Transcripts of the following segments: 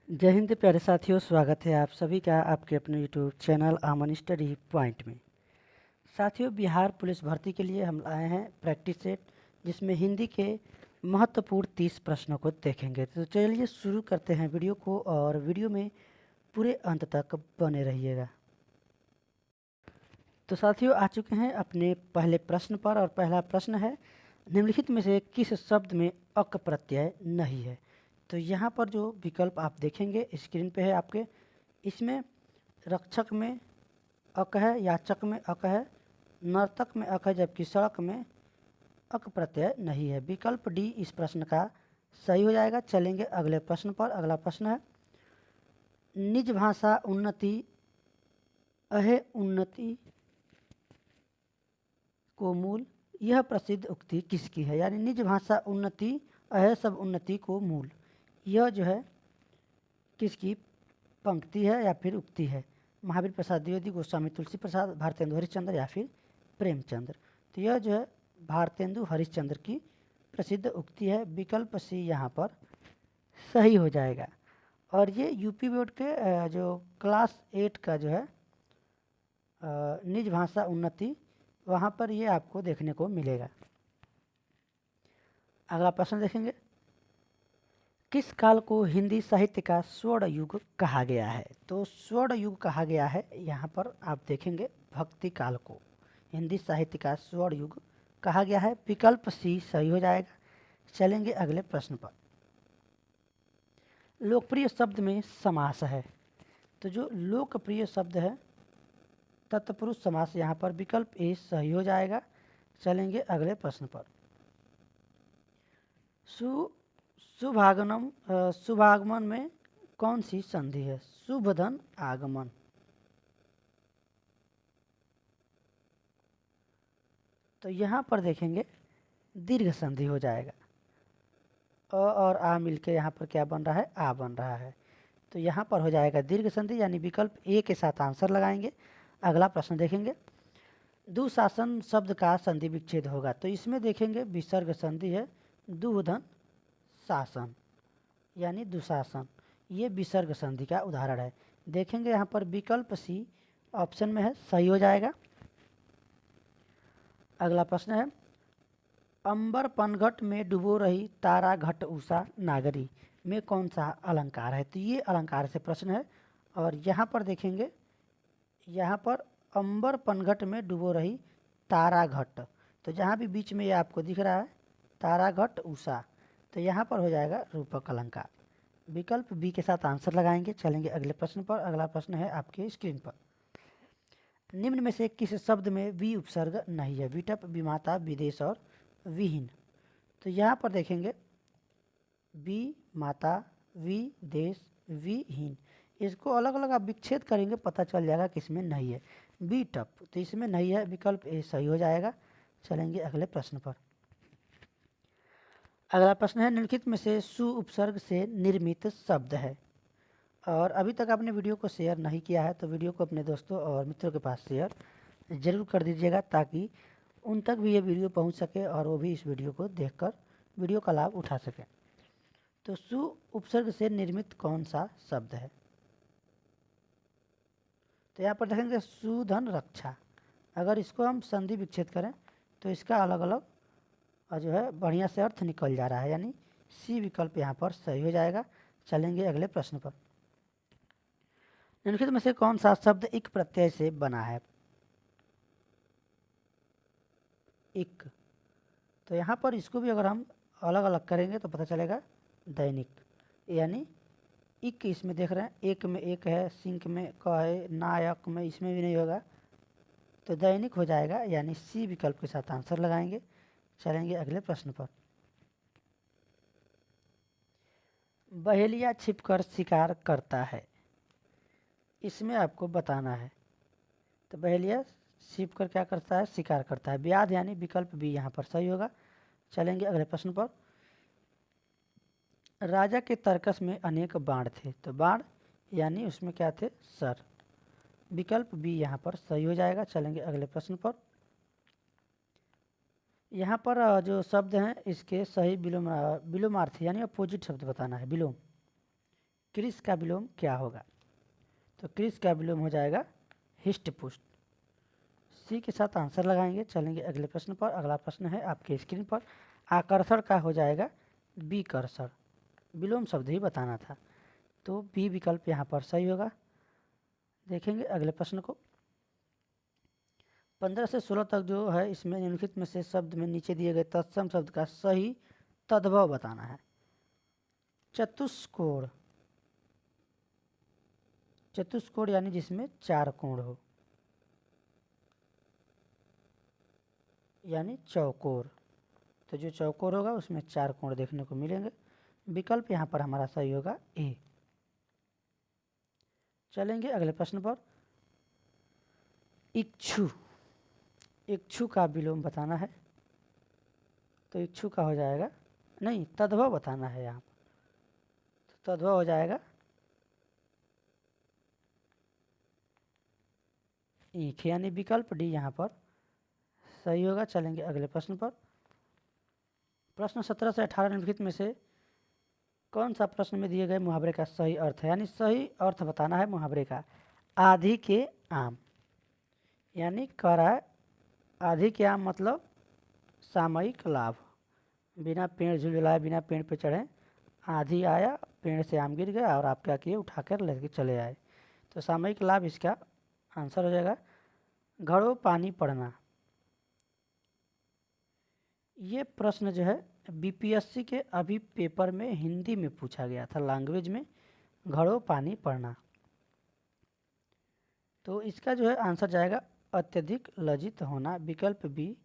जय हिंद प्यारे साथियों, स्वागत है आप सभी का आपके अपने यूट्यूब चैनल अमन स्टडी पॉइंट में। साथियों, बिहार पुलिस भर्ती के लिए हम आए हैं प्रैक्टिस सेट, जिसमें हिंदी के महत्वपूर्ण 30 प्रश्नों को देखेंगे। तो चलिए शुरू करते हैं वीडियो को, और वीडियो में पूरे अंत तक बने रहिएगा। तो साथियों, आ चुके हैं अपने पहले प्रश्न पर, और पहला प्रश्न है, निम्नलिखित में से किस शब्द में अक प्रत्यय नहीं है। तो यहाँ पर जो विकल्प आप देखेंगे स्क्रीन पे है आपके, इसमें रक्षक में अक है, याचक में अक है, नर्तक में अक है, जबकि सड़क में अक प्रत्यय नहीं है। विकल्प डी इस प्रश्न का सही हो जाएगा। चलेंगे अगले प्रश्न पर। अगला प्रश्न है, निज भाषा उन्नति अहे उन्नति को मूल, यह प्रसिद्ध उक्ति किसकी है। यानी निज भाषा उन्नति अहे सब उन्नति को मूल, यह जो है किसकी पंक्ति है या फिर उक्ति है। महावीर प्रसाद द्विवेदी, गोस्वामी तुलसी प्रसाद, भारतेंदु हरिश्चंद्र या फिर प्रेमचंद्र। तो यह जो है भारतेंदु हरिश्चंद्र की प्रसिद्ध उक्ति है। विकल्प सी यहाँ पर सही हो जाएगा। और ये यूपी बोर्ड के जो क्लास 8 का जो है निज भाषा उन्नति, वहाँ पर ये आपको देखने को मिलेगा। अगला प्रश्न देखेंगे, किस काल को हिंदी साहित्य का स्वर्ण युग कहा गया है। तो स्वर्ण युग कहा गया है, यहाँ पर आप देखेंगे भक्ति काल को हिंदी साहित्य का स्वर्ण युग कहा गया है। विकल्प सी सही हो जाएगा। चलेंगे अगले प्रश्न पर। लोकप्रिय शब्द में समास है। तो जो लोकप्रिय शब्द है तत्पुरुष समास, यहाँ पर विकल्प ए सही हो जाएगा। चलेंगे अगले प्रश्न पर। शुभागमन में कौन सी संधि है। शुभ धन आगमन। तो यहाँ पर देखेंगे दीर्घ संधि हो जाएगा। अ और आ मिलके यहाँ पर क्या बन रहा है, आ बन रहा है। तो यहाँ पर हो जाएगा दीर्घ संधि, यानी विकल्प ए के साथ आंसर लगाएंगे। अगला प्रश्न देखेंगे, दुशासन शब्द का संधि विच्छेद होगा। तो इसमें देखेंगे विसर्ग संधि है, दुधन शासन यानी दुशासन, ये विसर्ग संधि का उदाहरण है। देखेंगे यहाँ पर विकल्प सी ऑप्शन में है, सही हो जाएगा। अगला प्रश्न है, अंबर पनघट में डुबो रही तारा घट उषा नागरी में कौन सा अलंकार है। तो ये अलंकार से प्रश्न है। और यहाँ पर देखेंगे, यहाँ पर अंबर पनघट में डुबो रही तारा घट, तो जहाँ भी बीच में ये आपको दिख रहा है तारा घट उषा, तो यहाँ पर हो जाएगा रूपक अलंकार। विकल्प बी के साथ आंसर लगाएंगे। चलेंगे अगले प्रश्न पर। अगला प्रश्न है आपके स्क्रीन पर, निम्न में से किस शब्द में वी उपसर्ग नहीं है। विटप, विमाता, विदेश और विहीन। तो यहाँ पर देखेंगे वि माता, वि देश, विहीन, इसको अलग अलग आप विच्छेद करेंगे, पता चल जाएगा किसमें नहीं है। बी टप, तो इसमें नहीं है, विकल्प ए सही हो जाएगा। चलेंगे अगले प्रश्न पर। अगला प्रश्न है, निम्नलिखित में से सु उपसर्ग से निर्मित शब्द है। और अभी तक आपने वीडियो को शेयर नहीं किया है तो वीडियो को अपने दोस्तों और मित्रों के पास शेयर जरूर कर दीजिएगा, ताकि उन तक भी ये वीडियो पहुंच सके और वो भी इस वीडियो को देखकर वीडियो का लाभ उठा सकें। तो सु उपसर्ग से निर्मित कौन सा शब्द है। तो यहाँ पर देखेंगे सुधन रक्षा, अगर इसको हम संधि विच्छेद करें तो इसका अलग अलग जो है बढ़िया से अर्थ निकल जा रहा है, यानी सी विकल्प यहाँ पर सही हो जाएगा। चलेंगे अगले प्रश्न पर। निम्नलिखित में से कौन सा शब्द इक प्रत्यय से बना है। इक, तो यहाँ पर इसको भी अगर हम अलग अलग करेंगे तो पता चलेगा दैनिक, यानी इक इसमें देख रहे हैं, एक में एक है, सिंक में क है, नायक में इसमें भी नहीं होगा, तो दैनिक हो जाएगा, यानी सी विकल्प के साथ आंसर लगाएंगे। चलेंगे अगले प्रश्न पर। बहेलिया छिपकर शिकार करता है, इसमें आपको बताना है। तो बहेलिया छिपकर क्या करता है, शिकार करता है। व्याध यानी विकल्प बी यहाँ पर सही होगा। चलेंगे अगले प्रश्न पर। राजा के तर्कस में अनेक बाण थे, तो बाण यानी उसमें क्या थे, सर, विकल्प बी यहाँ पर सही हो जाएगा। चलेंगे अगले प्रश्न पर। यहाँ पर जो शब्द हैं इसके सही विलोमार्थी यानी अपोजिट शब्द बताना है। विलोम क्रिस का विलोम क्या होगा? तो क्रिस का विलोम हो जाएगा हिस्ट पुस्ट। सी के साथ आंसर लगाएंगे। चलेंगे अगले प्रश्न पर। अगला प्रश्न है आपके स्क्रीन पर। आकर्षण का हो जाएगा विकर्षण। विलोम शब्द ही बताना था, तो बी विकल्प यहाँ पर सही होगा। देखेंगे अगले प्रश्न को। 15 से 16 तक जो है इसमें निम्नलिखित में से शब्द में नीचे दिए गए तत्सम शब्द का सही तद्भव बताना है। चतुष्कोण, चतुष्कोण यानी जिसमें 4 कोण हो, यानी चौकोर। तो जो चौकोर होगा उसमें 4 कोण देखने को मिलेंगे। विकल्प यहाँ पर हमारा सही होगा ए। चलेंगे अगले प्रश्न पर। इच्छु, इच्छु का विलोम बताना है। तो इच्छु का हो जाएगा, नहीं तद्भव बताना है यहाँ पर। तो तद्भव हो जाएगा ईख, यानी विकल्प डी यहाँ पर सही होगा। चलेंगे अगले प्रश्न पर। प्रश्न 17 से 18 निम्नलिखित में से कौन सा प्रश्न में दिए गए मुहावरे का सही अर्थ है, यानी सही अर्थ बताना है मुहावरे का। आधी के आम, यानी कह रहा है आधी के आम मतलब सामयिक लाभ। बिना पेड़ झुलझुलाए, बिना पेड़ पे चढ़े आधी आया, पेड़ से आम गिर गया और आप क्या किए, उठाकर लेके चले आए। तो सामयिक लाभ इसका आंसर हो जाएगा। घड़ों पानी पड़ना, ये प्रश्न जो है बीपीएससी के अभी पेपर में हिंदी में पूछा गया था, लैंग्वेज में, घड़ों पानी पड़ना। तो इसका जो है आंसर जाएगा अत्यधिक लज्जित होना। विकल्प बी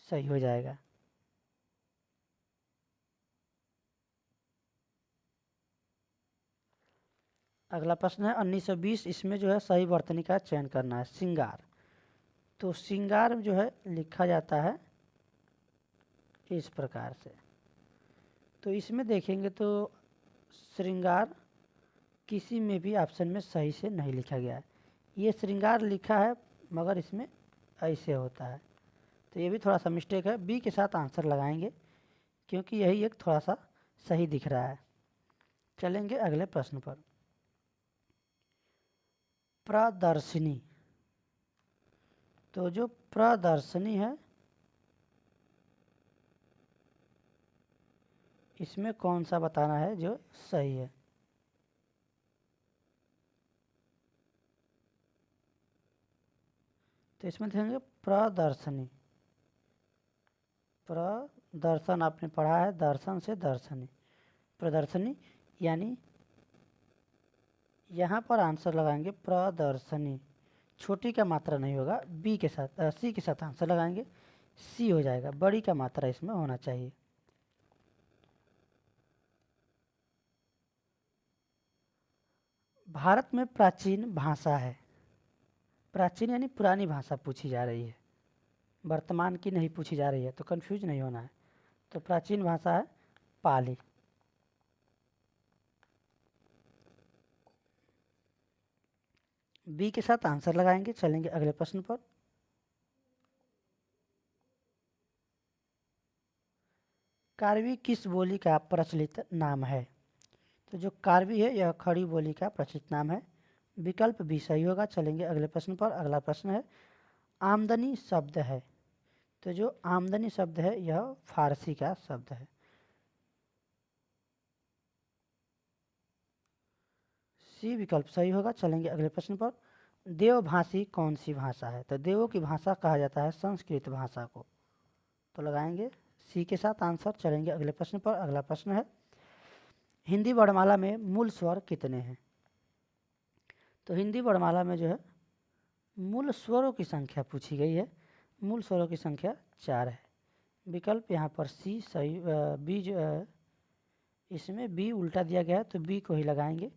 सही हो जाएगा। अगला प्रश्न है 1920। इसमें जो है सही वर्तनी का चयन करना है। श्रृंगार, तो श्रृंगार जो है लिखा जाता है इस प्रकार से। तो इसमें देखेंगे तो श्रृंगार किसी में भी ऑप्शन में सही से नहीं लिखा गया है। ये श्रृंगार लिखा है मगर इसमें ऐसे होता है, तो ये भी थोड़ा सा मिस्टेक है। बी के साथ आंसर लगाएंगे क्योंकि यही एक थोड़ा सा सही दिख रहा है। चलेंगे अगले प्रश्न पर। प्रदर्शनी, तो जो प्रदर्शनी है इसमें कौन सा बताना है जो सही है। तो इसमें देखेंगे प्रदर्शनी, प्रदर्शन आपने पढ़ा है, दर्शन से दर्शनी, प्रदर्शनी, यानी यहाँ पर आंसर लगाएंगे प्रदर्शनी। छोटी का मात्रा नहीं होगा। बी के साथ सी के साथ आंसर लगाएंगे, सी हो जाएगा। बड़ी का मात्रा इसमें होना चाहिए। भारत में प्राचीन भाषा है, प्राचीन यानी पुरानी भाषा पूछी जा रही है, वर्तमान की नहीं पूछी जा रही है, तो कंफ्यूज नहीं होना है। तो प्राचीन भाषा है पाली। बी के साथ आंसर लगाएंगे। चलेंगे अगले प्रश्न पर। कार्वी किस बोली का प्रचलित नाम है? तो जो कार्वी है यह खड़ी बोली का प्रचलित नाम है। विकल्प भी सही होगा। चलेंगे अगले प्रश्न पर। अगला प्रश्न है आमदनी शब्द है, तो जो आमदनी शब्द है यह फारसी का शब्द है। सी विकल्प सही होगा। चलेंगे अगले प्रश्न पर। देवभाषी कौन सी भाषा है? तो देवों की भाषा कहा जाता है संस्कृत भाषा को। तो लगाएंगे सी के साथ आंसर। चलेंगे अगले प्रश्न पर। अगला प्रश्न है हिंदी वर्णमाला में मूल स्वर कितने हैं? तो हिंदी वर्णमाला में जो है मूल स्वरों की संख्या पूछी गई है। मूल स्वरों की संख्या 4 है। विकल्प यहाँ पर सी सही। बी जो इसमें बी उल्टा दिया गया है तो बी को ही लगाएंगे।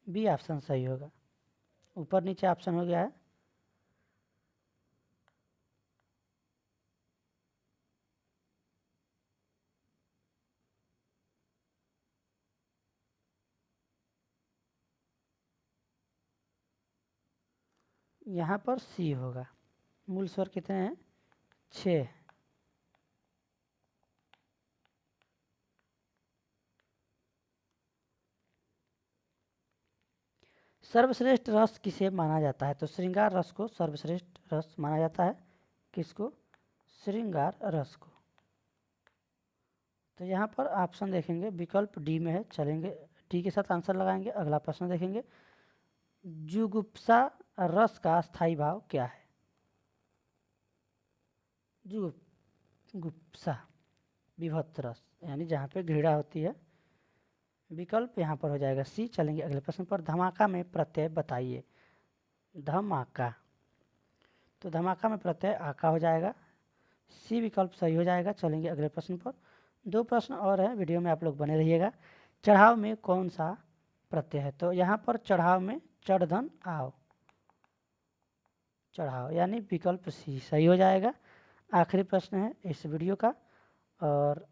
बी ऑप्शन सही होगा। ऊपर नीचे ऑप्शन हो गया है। यहाँ पर सी होगा। मूल स्वर कितने हैं? 6। सर्वश्रेष्ठ रस किसे माना जाता है? तो श्रृंगार रस को सर्वश्रेष्ठ रस माना जाता है। किसको? श्रृंगार रस को। तो यहाँ पर ऑप्शन देखेंगे, विकल्प डी में है, चलेंगे डी के साथ आंसर लगाएंगे। अगला प्रश्न देखेंगे, जुगुप्सा रस का स्थायी भाव क्या है? जुगुप्सा विभत्स रस, यानी जहाँ पे घृणा होती है। विकल्प यहाँ पर हो जाएगा सी। चलेंगे अगले प्रश्न पर, धमाका में प्रत्यय बताइए। धमाका, तो धमाका में प्रत्यय आका हो जाएगा। सी विकल्प सही हो जाएगा। चलेंगे अगले प्रश्न पर। 2 प्रश्न और हैं, वीडियो में आप लोग बने रहिएगा। चढ़ाव में कौन सा प्रत्यय है? तो यहाँ पर चढ़ाव में चढ़धन आओ, चढ़ाव, यानी विकल्प सी सही हो जाएगा। आखिरी प्रश्न है इस वीडियो का, और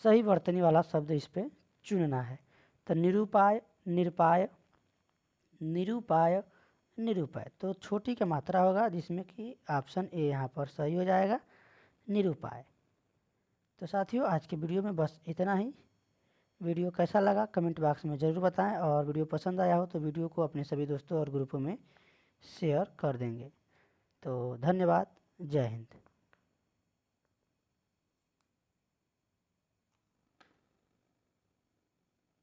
सही वर्तनी वाला शब्द इस पे चुनना है। तो निरूपाय, निरपाय, निरूपाय, निरूपाय, तो छोटी का मात्रा होगा, जिसमें कि ऑप्शन ए यहाँ पर सही हो जाएगा, निरूपाय। तो साथियों, आज के वीडियो में बस इतना ही। वीडियो कैसा लगा कमेंट बॉक्स में ज़रूर बताएं, और वीडियो पसंद आया हो तो वीडियो को अपने सभी दोस्तों और ग्रुपों में शेयर कर देंगे। तो धन्यवाद, जय हिंद।